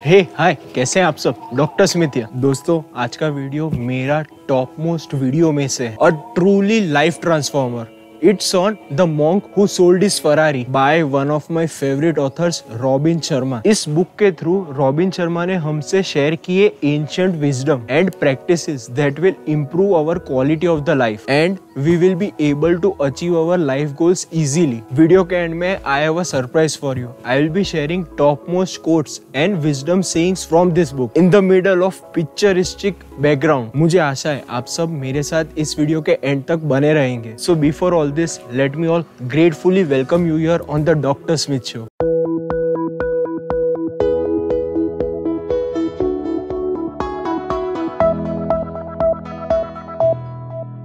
हे हाय, कैसे हैं आप सब। डॉक्टर स्मिथ है। दोस्तों, आज का वीडियो मेरा टॉप मोस्ट वीडियो में से है। A truly life transformer. It's on The Monk Who Sold His Ferrari by one of my favorite authors, robin Sharma. इस बुक के थ्रू रॉबिन शर्मा ने हमसे शेयर किए ancient wisdom and practices that will improve our quality of the life and we will be able to achieve our life goals easily। Video के and में I have a surprise for you। I will be sharing topmost quotes and wisdom sayings from this book in the middle of picturesque background। मुझे आशा है आप सब मेरे साथ इस video के एंड तक बने रहेंगे। So before all this, let me all gratefully welcome you here on the Dr. Smith Show।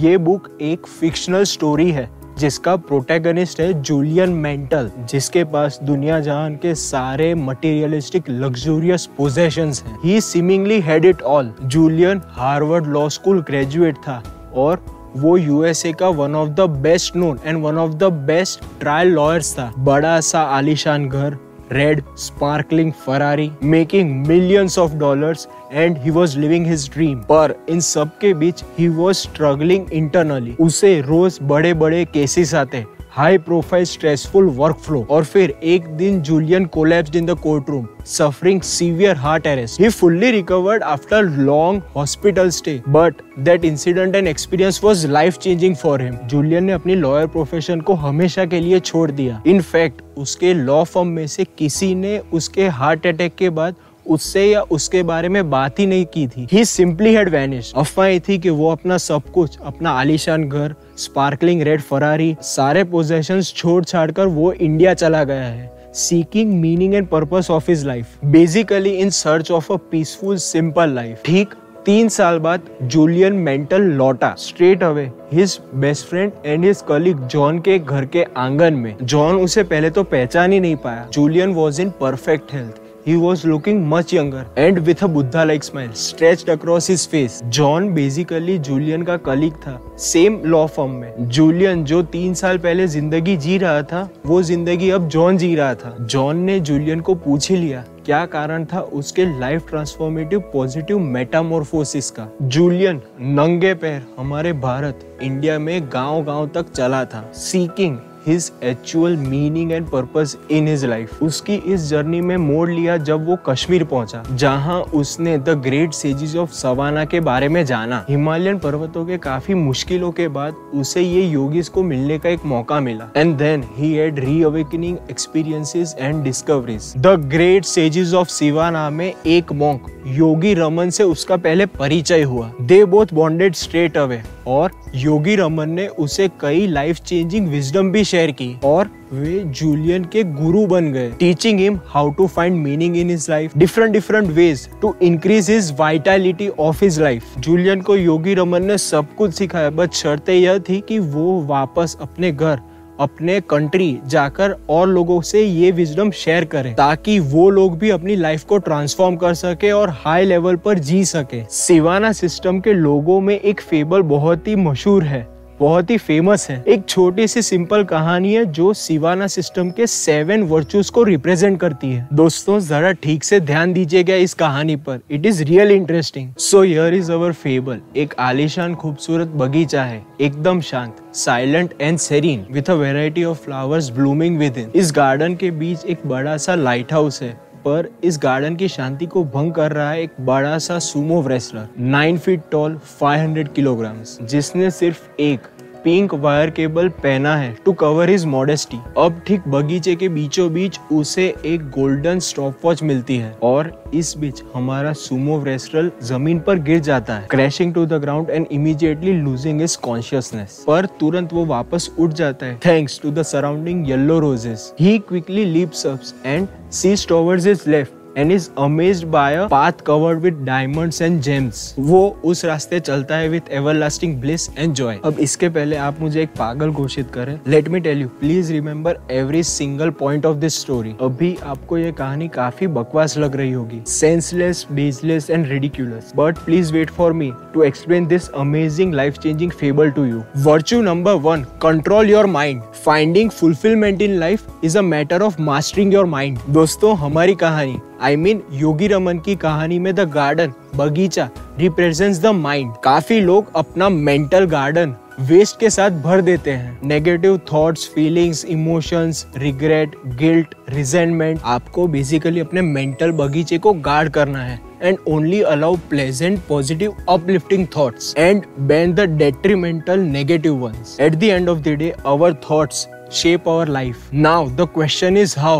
ये बुक एक फिक्शनल स्टोरी है जिसका प्रोटैगनिस्ट है जूलियन मेंटल, जिसके पास दुनिया जहान के सारे मटेरियलिस्टिक लग्जूरियस पोजेशंस हैं। He seemingly had it all. Julian Harvard law school graduate था और वो यूएसए का one of the best known and one of the best trial lawyers था। बड़ा सा आलीशान घर, red sparkling Ferrari, making millions of dollars and he was living his dream. पर इन सब के बीच ही वॉज स्ट्रगलिंग इंटरनली। उसे रोज बड़े बड़े केसेस आते, high profile stressful work flow, और फिर एक दिन Julian collapsed in the courtroom suffering severe heart arrest. He fully recovered after long hospital stay, but that incident and experience was life changing for him. Julian ने अपनी lawyer profession को हमेशा के लिए छोड़ दिया। In fact, उसके law firm में से किसी ने उसके हार्ट अटैक के बाद उससे या उसके बारे में बात ही नहीं की थी। He simply had vanished। अफवाह थी कि वो अपना सब कुछ, अपना आलीशान घर, स्पार्कलिंग रेड फरारी, सारे पोजेशंस छोड़ छाड़ कर वो इंडिया चला गया है, seeking meaning and purpose of his life, basically in search of a peaceful simple life। ठीक 3 साल बाद जूलियन मेंटल लौटा straight away his best friend and his colleague John के घर के आंगन में। जॉन उसे पहले तो पहचान ही नहीं पाया। Julian was in perfect health. He was looking much younger and with a Buddha-like smile stretched across his face। John basically Julian का कलीग था, सेम लॉ फर्म में। जूलियन जो 3 साल पहले जिंदगी जी रहा था, वो जिंदगी अब जॉन जी रहा था। जॉन ने जूलियन को पूछ ही लिया क्या कारण था उसके लाइफ ट्रांसफॉर्मेटिव पॉजिटिव मेटामॉर्फोसिस का। जूलियन नंगे पैर हमारे भारत इंडिया में गांव-गांव तक चला था, seeking his actual meaning and purpose in his life। उसकी इस जर्नी में मोड़ लिया जब वो कश्मीर पहुंचा, जहां उसने the great sages of Sivana के बारे में जाना। हिमालयन पर्वतों के काफी मुश्किलों के बाद उसे ये योगीज को मिलने का एक मौका मिला। And then he had reawakening experiences and discoveries. The great sages of Sivana में एक मॉन्क योगी रमन से उसका पहले परिचय हुआ। They both bonded straight away और योगी रमन ने उसे कई लाइफ चेंजिंग विजडम भी शेयर की और वे जूलियन के गुरु बन गए, teaching him how to find meaning in his life, different ways to increase his vitality of his life. Julian को योगी रमन ने सब कुछ सिखाया, बट शर्त यह थी कि वो वापस अपने घर, अपने कंट्री जाकर और लोगों से ये विजडम शेयर करें, ताकि वो लोग भी अपनी लाइफ को ट्रांसफॉर्म कर सके और हाई लेवल पर जी सके। सिवाना सिस्टम के लोगों में एक फेबल बहुत ही मशहूर है, बहुत ही फेमस है। एक छोटी सी सिंपल कहानी है जो सिवाना सिस्टम के 7 वर्चूज को रिप्रेजेंट करती है। दोस्तों, जरा ठीक से ध्यान दीजिएगा इस कहानी पर, it is real interesting. So here is our fable. एक आलीशान खूबसूरत बगीचा है, एकदम शांत, silent and serine, with a variety of flowers blooming with in. इस गार्डन के बीच एक बड़ा सा लाइट हाउस है, पर इस गार्डन की शांति को भंग कर रहा है एक बड़ा सा Sumo wrestler, 9 feet tall, 500 kilograms, जिसने सिर्फ एक पिंक वायर केबल पहना है टू कवर हिज मॉडेस्टी। अब ठीक बगीचे के बीचों बीच उसे एक गोल्डन स्टॉपवॉच मिलती है और इस बीच हमारा सुमो रेसलर जमीन पर गिर जाता है, crashing to the ground and immediately losing his consciousness. पर तुरंत वो वापस उठ जाता है thanks to the surrounding yellow roses. He quickly leaps up and sees towards his left and is amazed by a path covered with diamonds and gems। वो उस रास्ते चलता है with everlasting bliss and joy। अब इसके पहले आप मुझे एक पागल घोषित करें, let me tell you, please remember every single point of this story। अभी आपको ये कहानी काफी बकवास लग रही होगी, senseless, baseless and ridiculous, but please wait for me to explain this amazing life-changing fable to you। Virtue number 1, control your mind। Finding fulfillment in life is a matter of mastering your mind। दोस्तों, हमारी कहानी I mean, योगी रमन की कहानी में the garden, बगीचा, represents the mind. काफी लोग अपना मेंटल गार्डन वेस्ट के साथ भर देते हैं। Negative thoughts, feelings, emotions, regret, guilt, resentment. आपको बेसिकली अपने मेंटल बगीचे को गार्ड करना है and only allow pleasant, positive, uplifting thoughts and ban the detrimental negative ones. At the end of the day, our thoughts shape our life. Now the question is how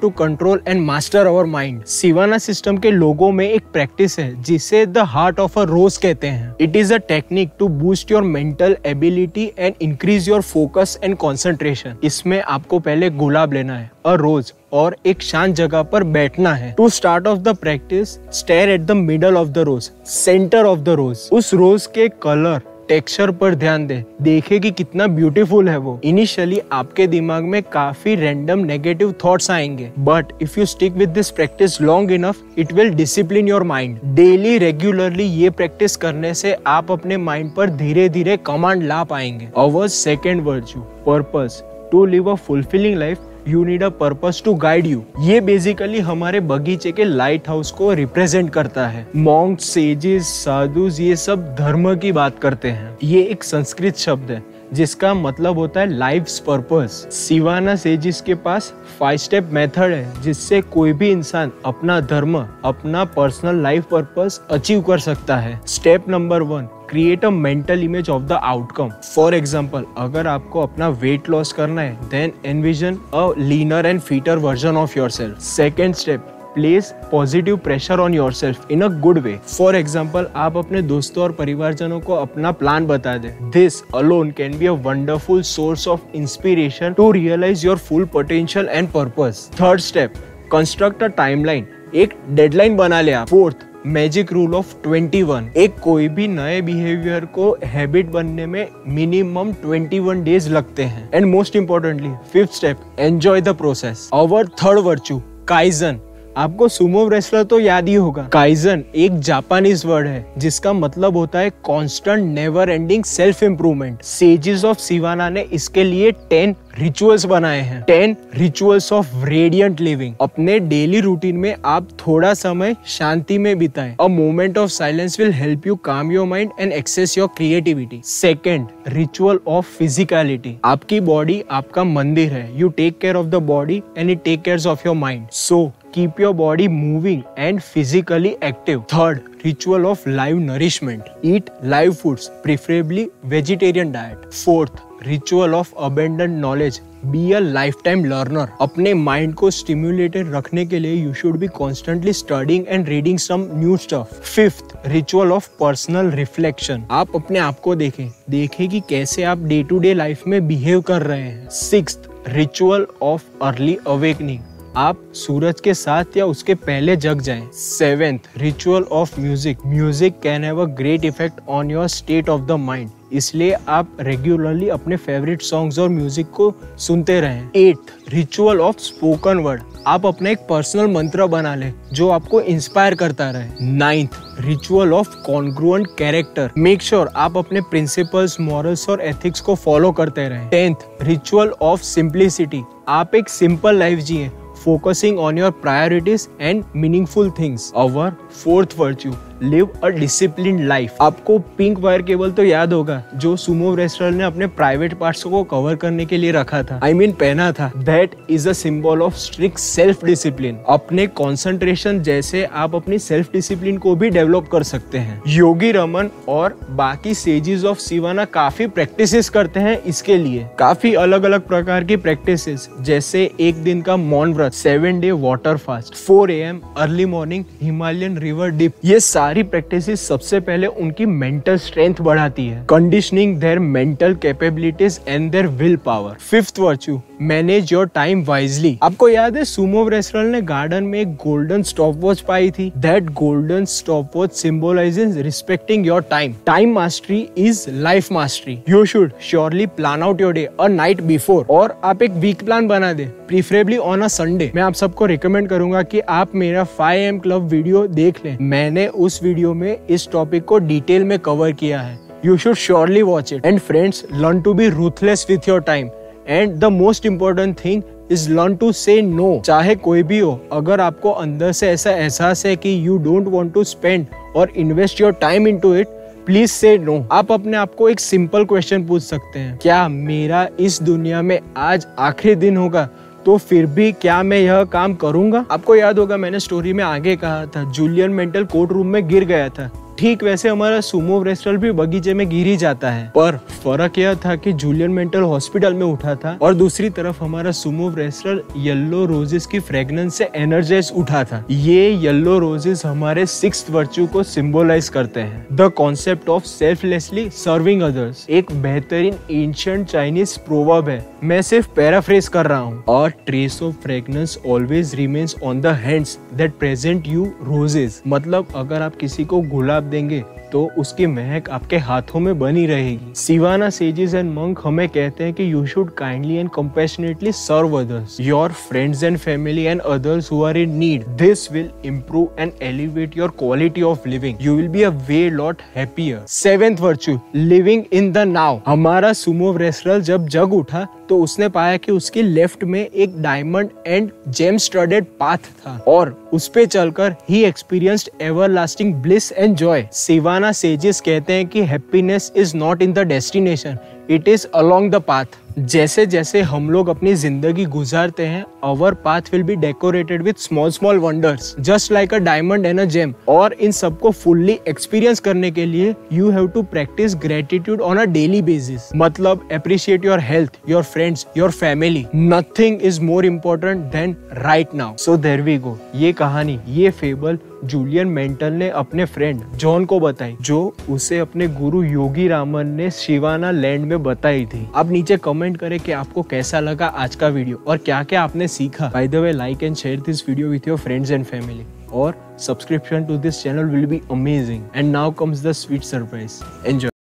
to control and master our mind. Sivana system के लोगों में एक practice है जिसे the heart of a rose कहते हैं। It is a technique to boost your mental ability and increase your focus and concentration. इसमें आपको पहले गुलाब लेना है, अ रोज, और एक शांत जगह पर बैठना है। To start off the practice, stare at the middle of the rose, centre of the rose. उस रोज के कलर, टेक्सचर पर ध्यान दे, देखे कि कितना ब्यूटीफुल है वो। इनिशियली आपके दिमाग में काफी रैंडम नेगेटिव थॉट्स आएंगे, but if you stick with this practice long enough, it will discipline your mind. Daily regularly ये प्रैक्टिस करने से आप अपने माइंड पर धीरे धीरे कमांड ला पाएंगे। Our second virtue, purpose. To live a fulfilling life, you need a purpose to guide you. ये बेसिकली हमारे बगीचे के लाइट हाउस को रिप्रेजेंट करता है। मॉन्क्स, सेजेस, साधुस, ये सब धर्म की बात करते हैं। ये एक संस्कृत शब्द है जिसका मतलब होता है लाइफ्स पर्पस। सिवाना सेजिस के पास 5 स्टेप मेथड है जिससे कोई भी इंसान अपना धर्म, अपना पर्सनल लाइफ पर्पस अचीव कर सकता है। Step number 1, create a mental image of the outcome. For example, अगर आपको अपना वेट लॉस करना है, then envision a leaner and fitter version of yourself. Second step, place positive pressure on yourself in a good way. For example, आप अपने दोस्तों और परिवारजनों को अपना प्लान बता दें। This alone can be a wonderful source of inspiration to realise your full potential and purpose. Third step, construct a timeline. एक डेडलाइन बना ले आप। Fourth, magic rule of 21। एक कोई भी नए बिहेवियर को हैबिट बनने में मिनिमम 21 डेज लगते हैं। And most importantly, fifth step, enjoy the process. Our third virtue, kaizen. आपको सुमो रेसलर तो याद ही होगा। काइजन एक जापानीज वर्ड है जिसका मतलब होता है constant, never ending self improvement. Sages of Sivana ने इसके लिए 10 रिचुअल्स बनाए हैं। 10 रिचुअल्स ऑफ रेडियंट लिविंग। अपने डेली रूटीन में आप थोड़ा समय शांति में बिताएं। A moment of silence will help you calm your mind and access your creativity. Second, ritual of physicality. आपकी बॉडी आपका मंदिर है। You take care of the body and it take care of your mind. So keep your body moving and physically active. Third, ritual of live nourishment. Eat live foods, preferably vegetarian diet. Fourth, ritual of abundant knowledge. Be a lifetime learner. अपने mind को stimulated रखने के लिए you should be constantly studying and reading some new stuff. Fifth, ritual of personal reflection. आप अपने आप को देखें कि कैसे आप day to day life में behave कर रहे हैं. Sixth, ritual of early awakening. आप सूरज के साथ या उसके पहले जग जाएं। Seventh, ritual of music. Music can have a great effect on your state of the mind, इसलिए आप रेगुलरली अपने फेवरेट सॉन्ग्स और म्यूजिक को सुनते रहें। Eighth, ritual of spoken word. आप अपना एक पर्सनल मंत्र बना लें जो आपको इंस्पायर करता रहे। Ninth, ritual of congruent character. Make sure आप अपने प्रिंसिपल्स, मॉरल्स और एथिक्स को फॉलो करते रहें। Tenth, ritual of simplicity. आप एक सिंपल लाइफ जिए, focusing on your priorities and meaningful things. Our fourth virtue, live a disciplined life. आपको पिंक वायर केबल तो याद होगा जो सुमो रेसलर ने अपने प्राइवेट पार्ट्स को कवर करने के लिए रखा था, पहना था। That is a symbol of strict self discipline. अपने कंसंट्रेशन जैसे आप अपनी सेल्फ डिसिप्लिन को भी डेवलप कर सकते हैं। योगी रमन और बाकी सेजेस ऑफ सिवाना काफी प्रैक्टिसेस करते हैं इसके लिए। काफी अलग अलग प्रकार की प्रैक्टिसेस, जैसे एक दिन का मौन व्रत, 7 day water fast, 4 AM early morning Himalayan river dip. ये सारी प्रैक्टिसेस सबसे पहले उनकी मेंटल स्ट्रेंथ बढ़ाती है, conditioning their mental capabilities and their will power. Fifth virtue, manage your time wisely. आपको याद है सुमो रेसलर ने गार्डन में एक गोल्डन स्टॉप वॉच पाई थी। That golden stop watch symbolizes respecting your time. Time mastery is life mastery. You should surely plan out your day a night before, और आप एक वीक प्लान बना दे, preferably on a Sunday. मैं आप सबको recommend करूंगा कि आप मेरा 5 AM क्लब वीडियो देख लें। मैंने उस वीडियो में इस टॉपिक को डिटेल में कवर किया है। You should surely watch it. And friends, learn to be ruthless with your time. And the most important thing, is learn to say no. चाहे कोई भी हो, अगर आपको अंदर से ऐसा एहसास है कि you don't want to spend और invest your time into it, please say no. आप अपने आप को एक सिंपल क्वेश्चन पूछ सकते हैं, क्या मेरा इस दुनिया में आज आखिरी दिन होगा तो फिर भी क्या मैं यह काम करूंगा? आपको याद होगा मैंने स्टोरी में आगे कहा था जूलियन मेंटल कोर्ट रूम में गिर गया था। ठीक वैसे हमारा सुमो रेसलर भी बगीचे में गिर ही जाता है, पर फर्क यह था कि जूलियन मेंटल हॉस्पिटल में उठा था और दूसरी तरफ हमारा सुमो रेसलर येलो रोजेस की फ्रेग्रेंस से एनर्जाइज उठा था। ये येलो रोजेस हमारे 6th वर्च्यू को सिंबलाइज करते हैं, the concept of selflessly serving others. एक बेहतरीन एंशिएंट चाइनीज प्रोवर्ब है, मैं सिर्फ पैराफ्रेज कर रहा हूँ। और trace of fragrance always remains on the hands that present you roses. मतलब अगर आप किसी को गुलाब देंगे तो उसकी महक आपके हाथों में बनी रहेगी। सिवाना सेजेस एंड मंक हमें कहते हैं कि you should kindly and compassionately serve others, your friends and family and others who are in need. This will improve and elevate your quality of living. You will be a way lot happier. 7th virtue, living in the now. हमारा sumo wrestler जब जग उठा तो उसने पाया कि उसकी left में एक diamond and gem studded path था और उस पे चलकर ही experienced everlasting bliss and joy. Sivana sages कहते हैं कि happiness is not in the destination, it is along the path. जैसे जैसे हम लोग अपनी जिंदगी गुजारते हैं, our path will be decorated with small wonders, just like a diamond and a gem। और इन सबको fully experience करने के लिए you have to practice gratitude on a daily basis। मतलब appreciate your health, your friends, your family। Nothing is more important than right now। So there we go। ये कहानी, ये fable Julian Mantle ने अपने friend John को बताई, जो उसे अपने गुरु योगी रामन ने शिवाना लैंड में बताई थी। अब नीचे कमेंट करें कि आपको कैसा लगा आज का वीडियो और क्या क्या आपने सीखा। By the way, like and share this video with your friends and family और subscription to this channel will be amazing। And now comes the sweet surprise। Enjoy।